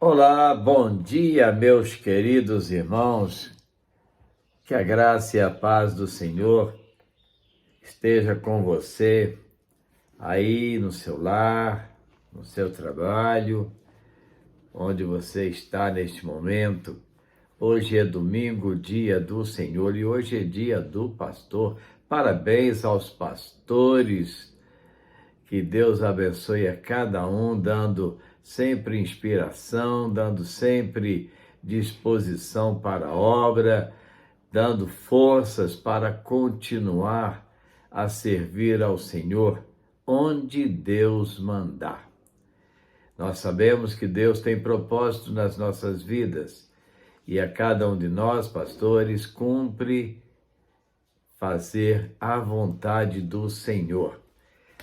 Olá, bom dia, meus queridos irmãos. Que a graça e a paz do Senhor esteja com você aí no seu lar, no seu trabalho, onde você está neste momento. Hoje é domingo, dia do Senhor, e hoje é dia do pastor. Parabéns aos pastores. Que Deus abençoe a cada um, dando sempre inspiração, dando sempre disposição para a obra, dando forças para continuar a servir ao Senhor onde Deus mandar. Nós sabemos que Deus tem propósito nas nossas vidas e a cada um de nós, pastores, cumpre fazer a vontade do Senhor.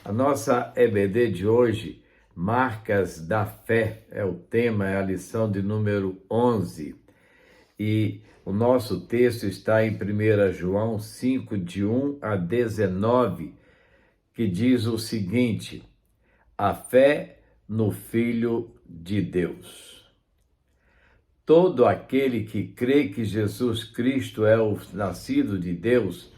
A nossa EBD de hoje, Marcas da Fé, é o tema, é a lição de número 11. E o nosso texto está em 1 João 5, de 1 a 19, que diz o seguinte: a fé no Filho de Deus. Todo aquele que crê que Jesus Cristo é o nascido de Deus,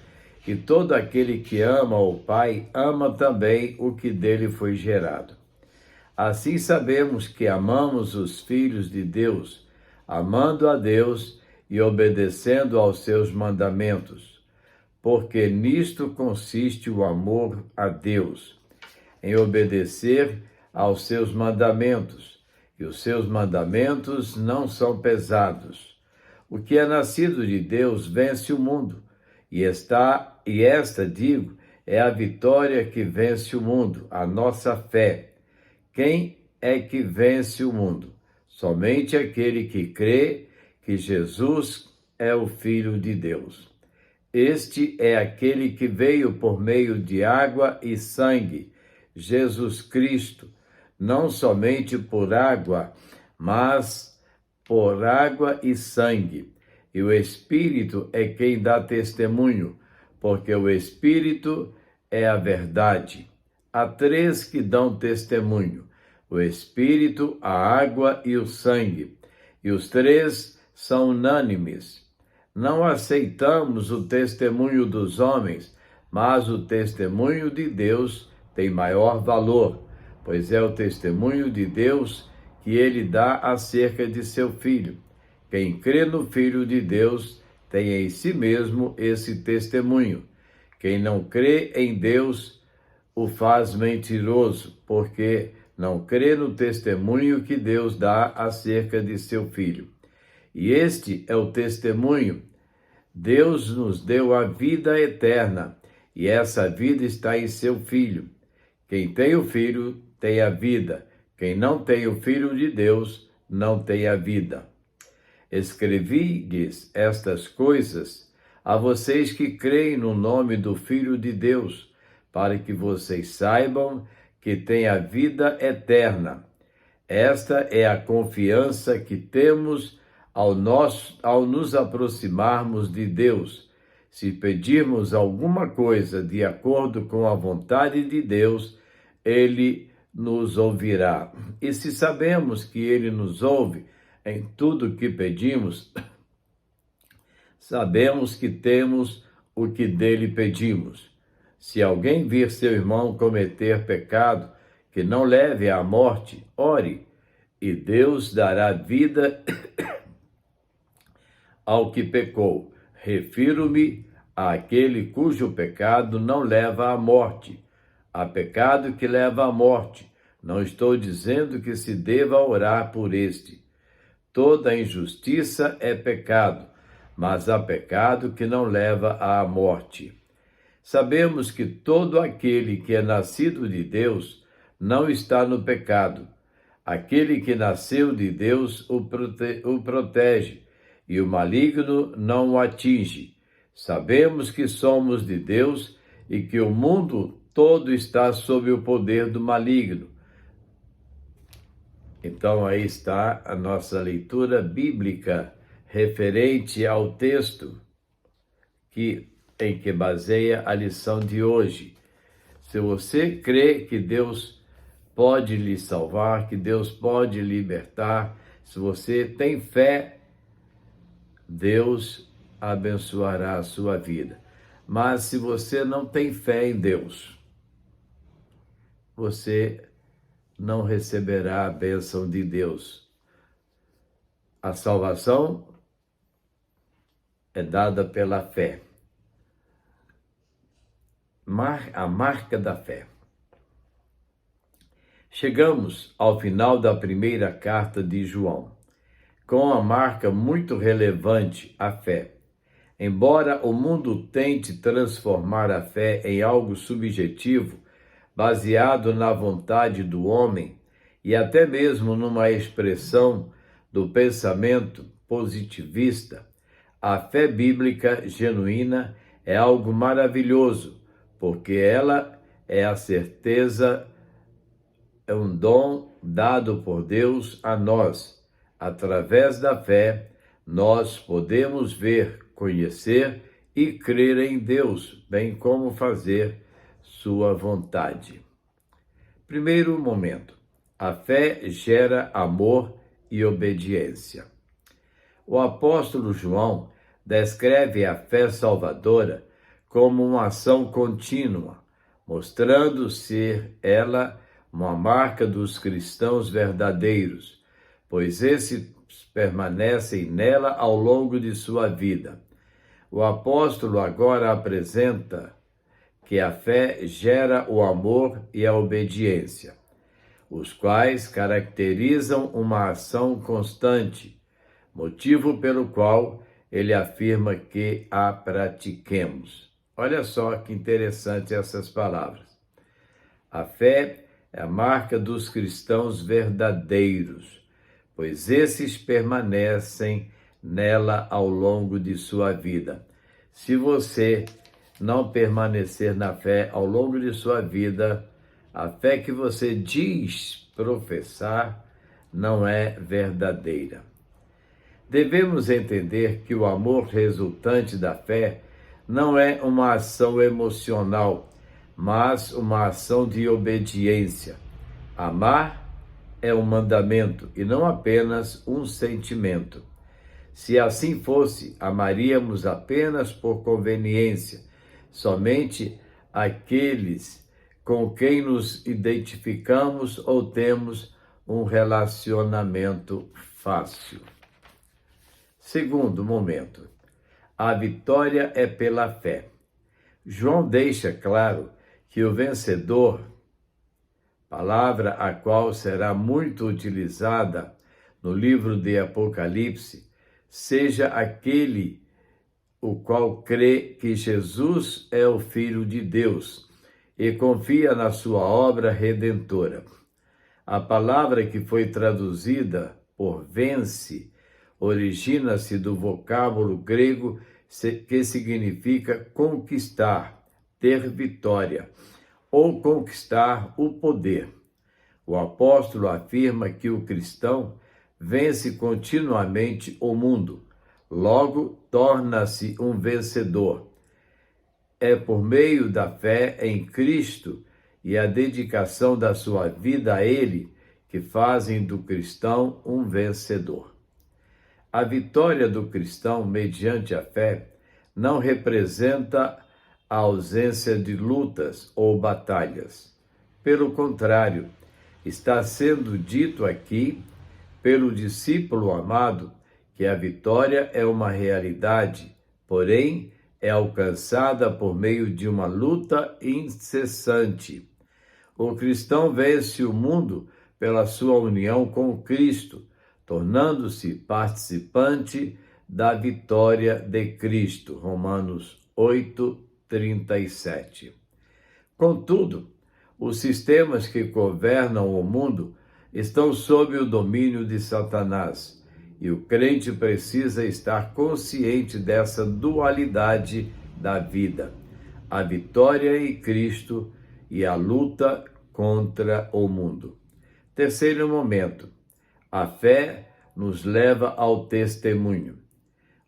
e todo aquele que ama o Pai, ama também o que dele foi gerado. Assim sabemos que amamos os filhos de Deus, amando a Deus e obedecendo aos seus mandamentos, porque nisto consiste o amor a Deus, em obedecer aos seus mandamentos, e os seus mandamentos não são pesados. O que é nascido de Deus vence o mundo, e esta, digo, é a vitória que vence o mundo, a nossa fé. Quem é que vence o mundo? Somente aquele que crê que Jesus é o Filho de Deus. Este é aquele que veio por meio de água e sangue, Jesus Cristo, não somente por água, mas por água e sangue. E o Espírito é quem dá testemunho, porque o Espírito é a verdade. Há três que dão testemunho: o Espírito, a água e o sangue. E os três são unânimes. Não aceitamos o testemunho dos homens, mas o testemunho de Deus tem maior valor, pois é o testemunho de Deus que ele dá acerca de seu Filho. Quem crê no Filho de Deus tem em si mesmo esse testemunho. Quem não crê em Deus o faz mentiroso, porque não crê no testemunho que Deus dá acerca de seu Filho. E este é o testemunho: Deus nos deu a vida eterna, e essa vida está em seu Filho. Quem tem o Filho tem a vida. Quem não tem o Filho de Deus não tem a vida. Escrevi-lhes estas coisas a vocês que creem no nome do Filho de Deus, para que vocês saibam que têm a vida eterna. Esta é a confiança que temos ao nos aproximarmos de Deus. Se pedirmos alguma coisa de acordo com a vontade de Deus, Ele nos ouvirá. E se sabemos que Ele nos ouve em tudo que pedimos, sabemos que temos o que dele pedimos. Se alguém vir seu irmão cometer pecado que não leve à morte, ore, e Deus dará vida ao que pecou. Refiro-me àquele cujo pecado não leva à morte. Há pecado que leva à morte. Não estou dizendo que se deva orar por este. Toda injustiça é pecado, mas há pecado que não leva à morte. Sabemos que todo aquele que é nascido de Deus não está no pecado. Aquele que nasceu de Deus o protege, e o maligno não o atinge. Sabemos que somos de Deus e que o mundo todo está sob o poder do maligno. Então aí está a nossa leitura bíblica referente ao texto em que baseia a lição de hoje. Se você crê que Deus pode lhe salvar, que Deus pode libertar, Se você tem fé, Deus abençoará a sua vida. Mas se você não tem fé em Deus, você não receberá a bênção de Deus. A salvação é dada pela fé. A marca da fé. Chegamos ao final da primeira carta de João, com a marca muito relevante, a fé. Embora o mundo tente transformar a fé em algo subjetivo, baseado na vontade do homem e até mesmo numa expressão do pensamento positivista, a fé bíblica genuína é algo maravilhoso, porque ela é a certeza, é um dom dado por Deus a nós. Através da fé, nós podemos ver, conhecer e crer em Deus, bem como fazer sua vontade. Primeiro momento, a fé gera amor e obediência. O apóstolo João descreve a fé salvadora como uma ação contínua, mostrando ser ela uma marca dos cristãos verdadeiros, pois esses permanecem nela ao longo de sua vida. O apóstolo agora apresenta que a fé gera o amor e a obediência, os quais caracterizam uma ação constante, motivo pelo qual ele afirma que a pratiquemos. Olha só que interessante essas palavras. A fé é a marca dos cristãos verdadeiros, pois esses permanecem nela ao longo de sua vida. Se você não permanecer na fé ao longo de sua vida, a fé que você diz professar não é verdadeira. Devemos entender que o amor resultante da fé não é uma ação emocional, mas uma ação de obediência. Amar é um mandamento e não apenas um sentimento. Se assim fosse, amaríamos apenas por conveniência, somente aqueles com quem nos identificamos ou temos um relacionamento fácil. Segundo momento, a vitória é pela fé. João deixa claro que o vencedor, palavra a qual será muito utilizada no livro de Apocalipse, seja aquele o qual crê que Jesus é o Filho de Deus e confia na sua obra redentora. A palavra que foi traduzida por vence origina-se do vocábulo grego que significa conquistar, ter vitória, ou conquistar o poder. O apóstolo afirma que o cristão vence continuamente o mundo, logo torna-se um vencedor. É por meio da fé em Cristo e a dedicação da sua vida a Ele que fazem do cristão um vencedor. A vitória do cristão mediante a fé não representa a ausência de lutas ou batalhas. Pelo contrário, está sendo dito aqui pelo discípulo amado que a vitória é uma realidade, porém é alcançada por meio de uma luta incessante. O cristão vence o mundo pela sua união com Cristo, tornando-se participante da vitória de Cristo. Romanos 8:37. Contudo, os sistemas que governam o mundo estão sob o domínio de Satanás, e o crente precisa estar consciente dessa dualidade da vida, a vitória em Cristo e a luta contra o mundo. Terceiro momento, a fé nos leva ao testemunho.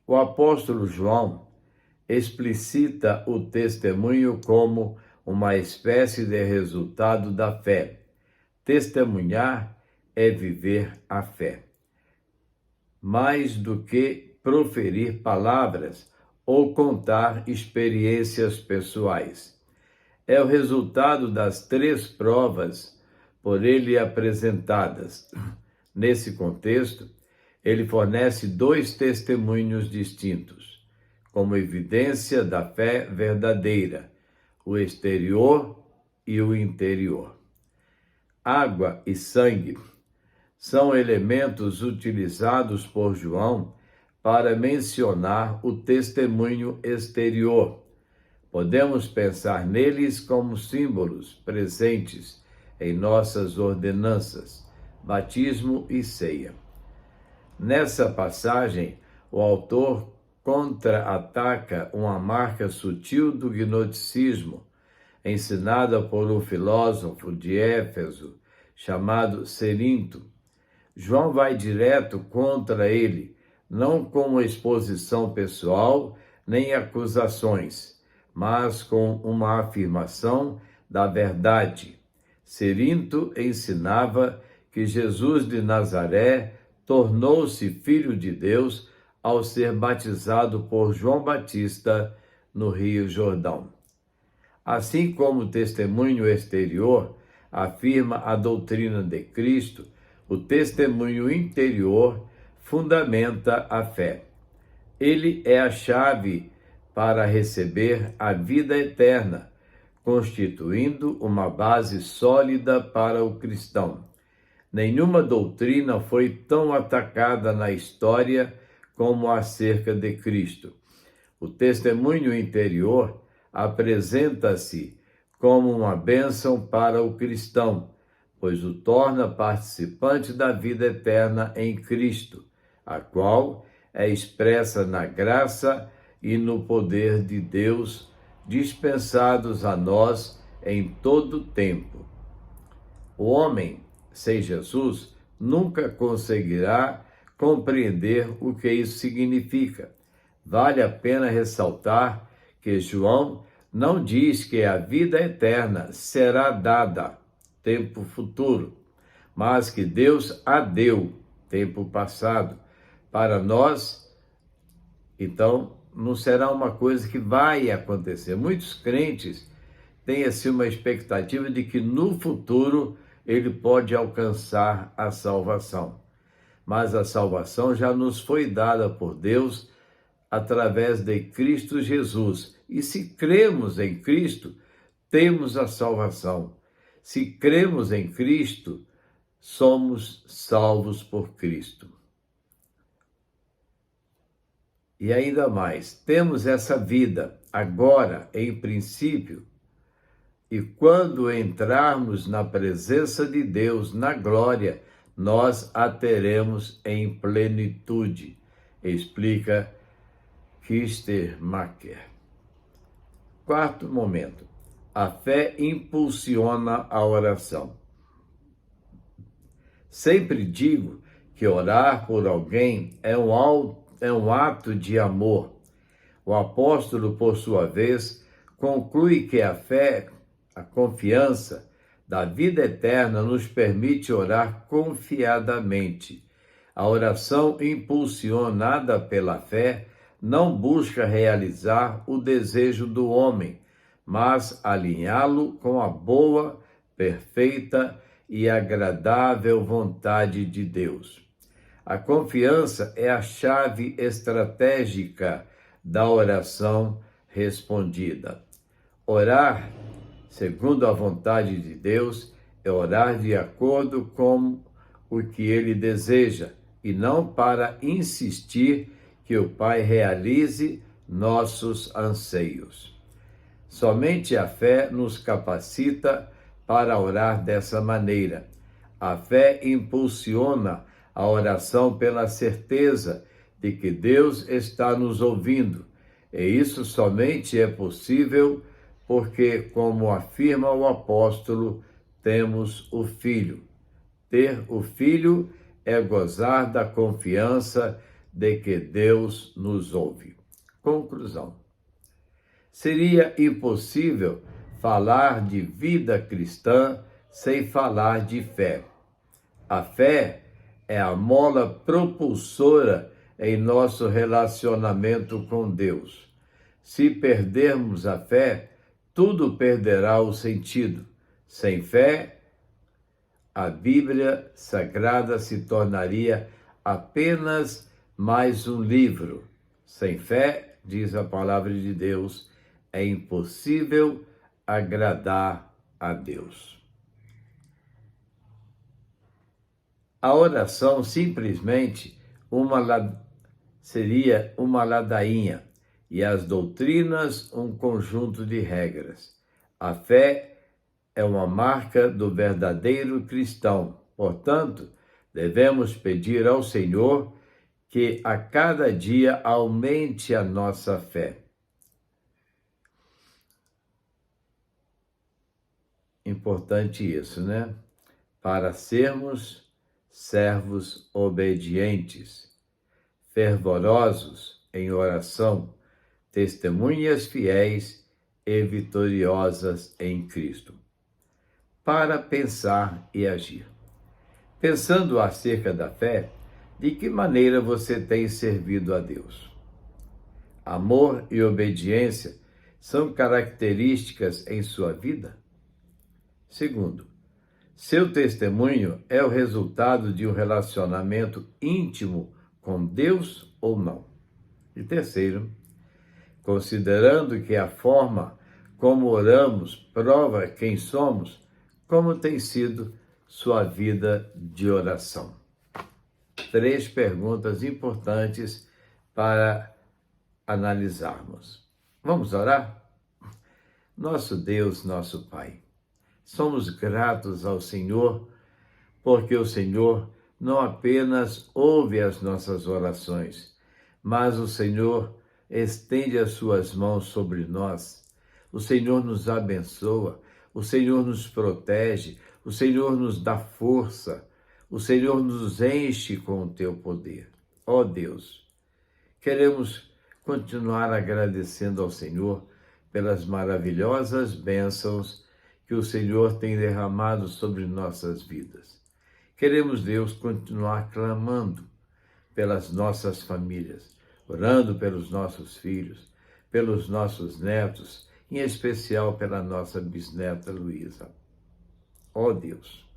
O apóstolo João explicita o testemunho como uma espécie de resultado da fé. Testemunhar é viver a fé. mais do que proferir palavras ou contar experiências pessoais. É o resultado das 3 provas por ele apresentadas. Nesse contexto, ele fornece 2 testemunhos distintos, como evidência da fé verdadeira, o exterior e o interior. Água e sangue são elementos utilizados por João para mencionar o testemunho exterior. Podemos pensar neles como símbolos presentes em nossas ordenanças, batismo e ceia. Nessa passagem, o autor contra-ataca uma marca sutil do gnosticismo, ensinada por um filósofo de Éfeso chamado Cerinto. João vai direto contra ele, não com uma exposição pessoal nem acusações, mas com uma afirmação da verdade. Cerinto ensinava que Jesus de Nazaré tornou-se filho de Deus ao ser batizado por João Batista no Rio Jordão. Assim como o testemunho exterior afirma a doutrina de Cristo, o testemunho interior fundamenta a fé. Ele é a chave para receber a vida eterna, constituindo uma base sólida para o cristão. Nenhuma doutrina foi tão atacada na história como acerca de Cristo. O testemunho interior apresenta-se como uma bênção para o cristão, pois o torna participante da vida eterna em Cristo, a qual é expressa na graça e no poder de Deus, dispensados a nós em todo tempo. O homem, sem Jesus, nunca conseguirá compreender o que isso significa. Vale a pena ressaltar que João não diz que a vida eterna será dada, tempo futuro, mas que Deus a deu, tempo passado, para nós. Então, não será uma coisa que vai acontecer. Muitos crentes têm assim uma expectativa de que no futuro ele pode alcançar a salvação. Mas a salvação já nos foi dada por Deus através de Cristo Jesus. E se cremos em Cristo, temos a salvação. Se cremos em Cristo, somos salvos por Cristo. E ainda mais, temos essa vida agora, em princípio, e quando entrarmos na presença de Deus, na glória, nós a teremos em plenitude, explica Kistermacher. 4º momento, a fé impulsiona a oração. Sempre digo que orar por alguém é um ato de amor. O apóstolo, por sua vez, conclui que a fé, a confiança da vida eterna nos permite orar confiadamente. A oração impulsionada pela fé não busca realizar o desejo do homem, mas alinhá-lo com a boa, perfeita e agradável vontade de Deus. A confiança é a chave estratégica da oração respondida. Orar segundo a vontade de Deus é orar de acordo com o que Ele deseja e não para insistir que o Pai realize nossos anseios. Somente a fé nos capacita para orar dessa maneira. A fé impulsiona a oração pela certeza de que Deus está nos ouvindo. E isso somente é possível porque, como afirma o apóstolo, temos o Filho. Ter o Filho é gozar da confiança de que Deus nos ouve. Conclusão. Seria impossível falar de vida cristã sem falar de fé. A fé é a mola propulsora em nosso relacionamento com Deus. Se perdermos a fé, tudo perderá o sentido. Sem fé, a Bíblia Sagrada se tornaria apenas mais um livro. Sem fé, diz a palavra de Deus, é impossível agradar a Deus. A oração simplesmente seria uma ladainha e as doutrinas um conjunto de regras. A fé é uma marca do verdadeiro cristão. Portanto, devemos pedir ao Senhor que a cada dia aumente a nossa fé. Importante isso, né? Para sermos servos obedientes, fervorosos em oração, testemunhas fiéis e vitoriosas em Cristo. Para pensar e agir. Pensando acerca da fé, de que maneira você tem servido a Deus? Amor e obediência são características em sua vida? Segundo, seu testemunho é o resultado de um relacionamento íntimo com Deus ou não? E terceiro, considerando que a forma como oramos prova quem somos, como tem sido sua vida de oração? 3 perguntas importantes para analisarmos. Vamos orar? Nosso Deus, nosso Pai, somos gratos ao Senhor, porque o Senhor não apenas ouve as nossas orações, mas o Senhor estende as suas mãos sobre nós. O Senhor nos abençoa, o Senhor nos protege, o Senhor nos dá força, o Senhor nos enche com o teu poder. Ó Deus, queremos continuar agradecendo ao Senhor pelas maravilhosas bênçãos que o Senhor tem derramado sobre nossas vidas. Queremos, Deus, continuar clamando pelas nossas famílias, orando pelos nossos filhos, pelos nossos netos, em especial pela nossa bisneta Luísa. Ó Deus,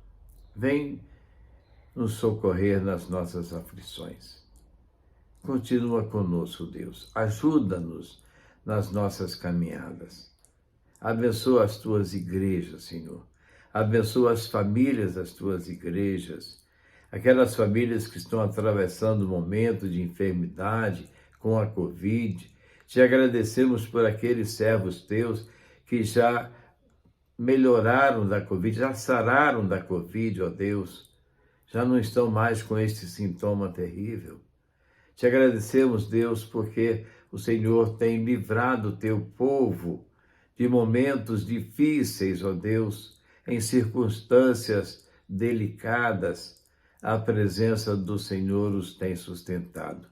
vem nos socorrer nas nossas aflições. Continua conosco, Deus. Ajuda-nos nas nossas caminhadas. Abençoa as tuas igrejas, Senhor. Abençoa as famílias das tuas igrejas. Aquelas famílias que estão atravessando um momento de enfermidade com a Covid. Te agradecemos por aqueles servos teus que já melhoraram da Covid, já sararam da Covid, ó Deus. Já não estão mais com este sintoma terrível. Te agradecemos, Deus, porque o Senhor tem livrado o teu povo de momentos difíceis, ó Deus, em circunstâncias delicadas. A presença do Senhor os tem sustentado.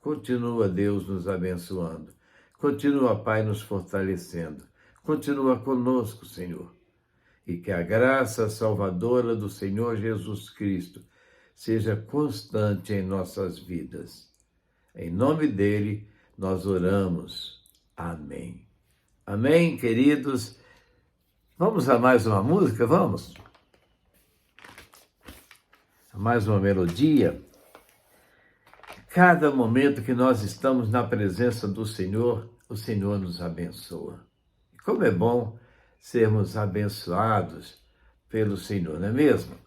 Continua, Deus, nos abençoando. Continua, Pai, nos fortalecendo. Continua conosco, Senhor. E que a graça salvadora do Senhor Jesus Cristo seja constante em nossas vidas. Em nome dele, nós oramos. Amém. Amém, queridos. Vamos a mais uma música? Vamos? A mais uma melodia. Cada momento que nós estamos na presença do Senhor, o Senhor nos abençoa. E como é bom sermos abençoados pelo Senhor, não é mesmo?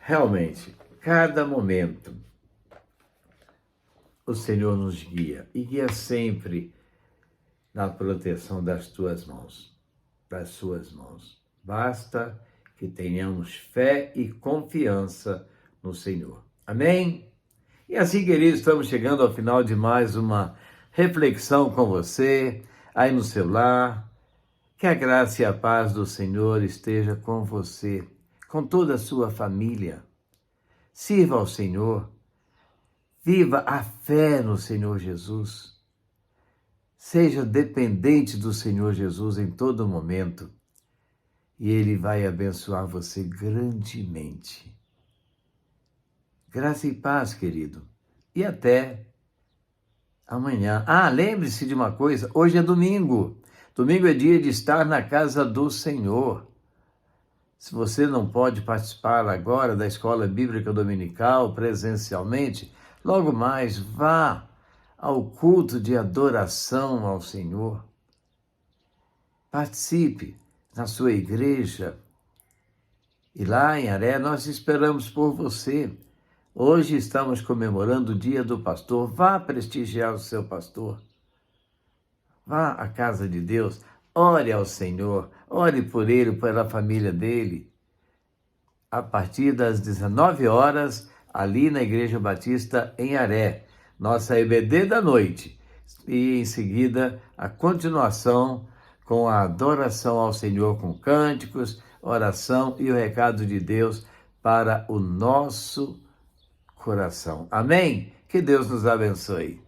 realmente, cada momento, o Senhor nos guia e guia sempre na proteção das tuas mãos, das suas mãos. Basta que tenhamos fé e confiança no Senhor. Amém? E assim, queridos, estamos chegando ao final de mais uma reflexão com você, aí no seu lar. Que a graça e a paz do Senhor esteja com você, com toda a sua família. Sirva ao Senhor, viva a fé no Senhor Jesus. Seja dependente do Senhor Jesus em todo momento e Ele vai abençoar você grandemente. Graça e paz, querido. E até amanhã. Lembre-se de uma coisa, hoje é domingo. Domingo é dia de estar na casa do Senhor. Se você não pode participar agora da Escola Bíblica Dominical presencialmente, logo mais vá ao culto de adoração ao Senhor. Participe na sua igreja. E lá em Aré nós esperamos por você. Hoje estamos comemorando o Dia do Pastor. Vá prestigiar o seu pastor. Vá à casa de Deus, ore ao Senhor, ore por ele, pela família dele. A partir das 19 horas, ali na Igreja Batista em Aré, nossa EBD da noite. E em seguida, a continuação com a adoração ao Senhor com cânticos, oração e o recado de Deus para o nosso coração. Amém? Que Deus nos abençoe.